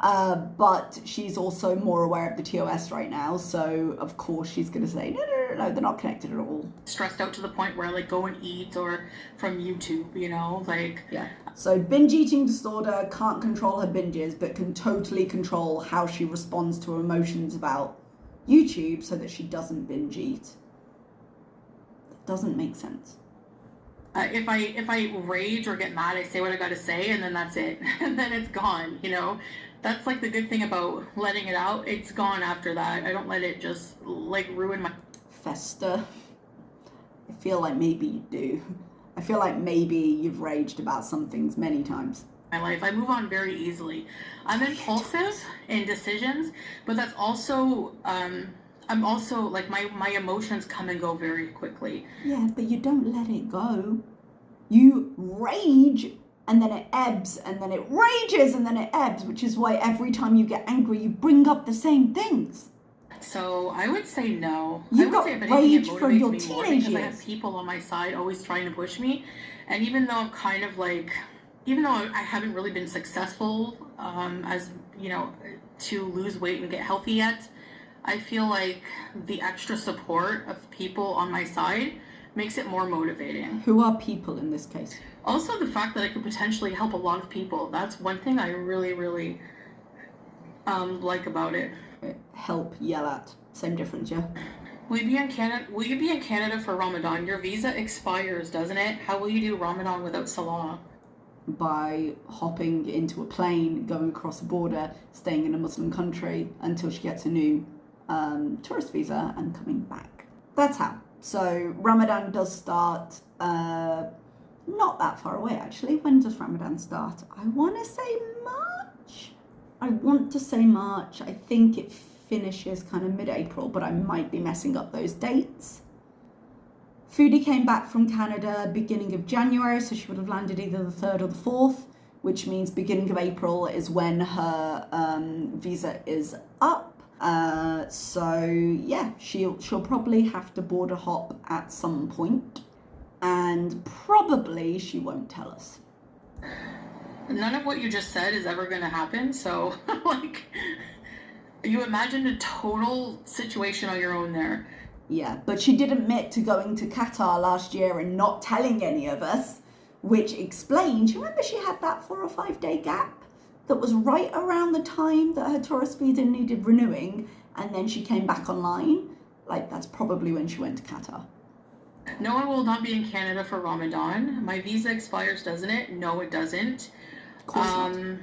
But she's also more aware of the TOS right now, so of course she's going to say, no, they're not connected at all. Stressed out to the point where I like go and eat or from YouTube, you know, like. Yeah. So binge eating disorder, can't control her binges, but can totally control how she responds to emotions about YouTube so that she doesn't binge eat. That doesn't make sense. If I rage or get mad, I say what I gotta say, and then that's it. And then it's gone, you know? That's like the good thing about letting it out. It's gone after that. I don't let it just like ruin my... Fester. I feel like maybe you do. I feel like maybe you've raged about some things many times. My life. I move on very easily. I'm impulsive in decisions, but that's also... I'm also, like, my emotions come and go very quickly. Yeah, but you don't let it go. You rage, and then it ebbs, and then it rages, and then it ebbs, which is why every time you get angry, you bring up the same things. So I would say no. You've got rage from your teenage because I years. have people on my side always trying to push me. And even though I'm kind of like, even though I haven't really been successful as, you know, to lose weight and get healthy yet, I feel like the extra support of people on my side makes it more motivating. Who are people in this case? Also, the fact that I could potentially help a lot of people. That's one thing I really, really like about it. Help, yell at. Same difference, yeah? Will you be in Canada for Ramadan? Your visa expires, doesn't it? How will you do Ramadan without Salah? By hopping into a plane, going across the border, staying in a Muslim country until she gets a new tourist visa and coming back. That's how. So Ramadan does start not that far away actually. When does Ramadan start? I want to say March. I think it finishes kind of mid-April, but I might be messing up those dates. Foodie came back from Canada beginning of January, so she would have landed either the 3rd or the 4th, which means beginning of April is when her visa is up. So yeah, she'll probably have to border hop at some point, and probably she won't tell us. None of what you just said is ever going to happen, so like you imagined a total situation on your own there. Yeah, but she did admit to going to Qatar last year and not telling any of us, which explains, you remember she had that 4 or 5 day gap that was right around the time that her tourist visa needed renewing, and then she came back online. Like, that's probably when she went to Qatar. No, I will not be in Canada for Ramadan. My visa expires, doesn't it? No, it doesn't. Of course not.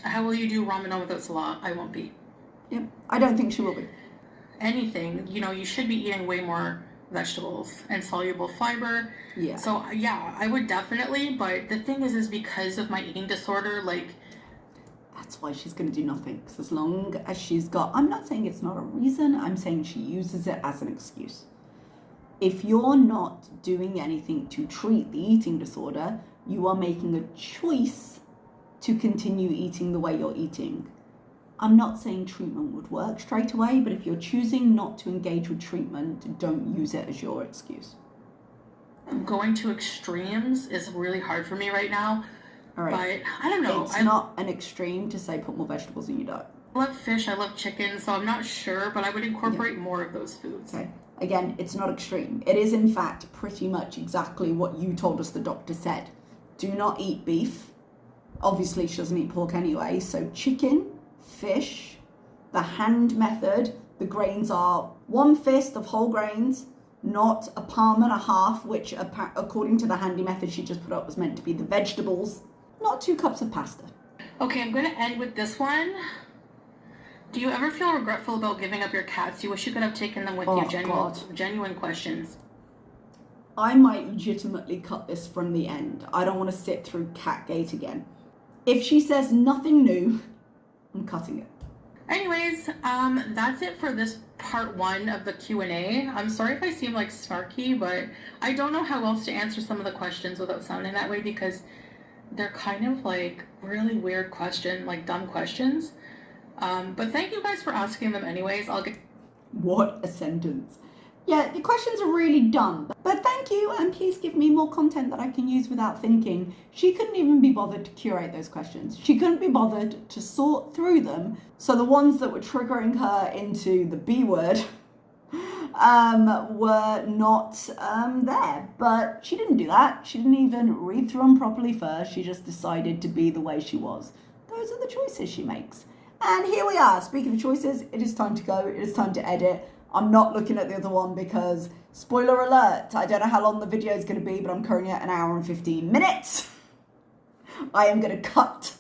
How will you do Ramadan without Salah? I won't be. Yep, I don't think she will be. Anything, you know, you should be eating way more vegetables and soluble fiber. Yeah. So yeah, I would definitely, but the thing is because of my eating disorder, like that's why she's going to do nothing. Because as long as she's got, I'm not saying it's not a reason, I'm saying she uses it as an excuse. If you're not doing anything to treat the eating disorder, you are making a choice to continue eating the way you're eating. I'm not saying treatment would work straight away, but if you're choosing not to engage with treatment, don't use it as your excuse. Going to extremes is really hard for me right now. All right. But I don't know. It's not an extreme to say put more vegetables in your diet. I love fish, I love chicken, so I'm not sure, but I would incorporate more of those foods. Okay. Again, it's not extreme. It is, in fact, pretty much exactly what you told us the doctor said. Do not eat beef. Obviously, she doesn't eat pork anyway. So chicken, fish, the hand method, the grains are 1 fist of whole grains, not a palm and a half, which according to the handy method she just put up was meant to be the vegetables, not 2 cups of pasta. Okay, I'm going to end with this one. Do you ever feel regretful about giving up your cats? You wish you could have taken them with you. Genuine questions. I might legitimately cut this from the end. I don't want to sit through Catgate again. If she says nothing new, I'm cutting it. Anyways, that's it for this part 1 of the Q&A. I'm sorry if I seem like snarky, but I don't know how else to answer some of the questions without sounding that way because they're kind of like really weird dumb questions. But thank you guys for asking them anyways. What a sentence. Yeah, the questions are really dumb, but thank you, and please give me more content that I can use without thinking. She couldn't even be bothered to curate those questions. She couldn't be bothered to sort through them, so the ones that were triggering her into the B word were not there. But she didn't do that. She didn't even read through them properly first. She just decided to be the way she was. Those are the choices she makes. And here we are. Speaking of choices, it is time to go. It is time to edit. I'm not looking at the other one because, spoiler alert, I don't know how long the video is going to be, but I'm currently at 1 hour and 15 minutes. I am going to cut,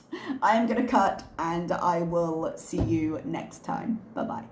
and I will see you next time. Bye-bye.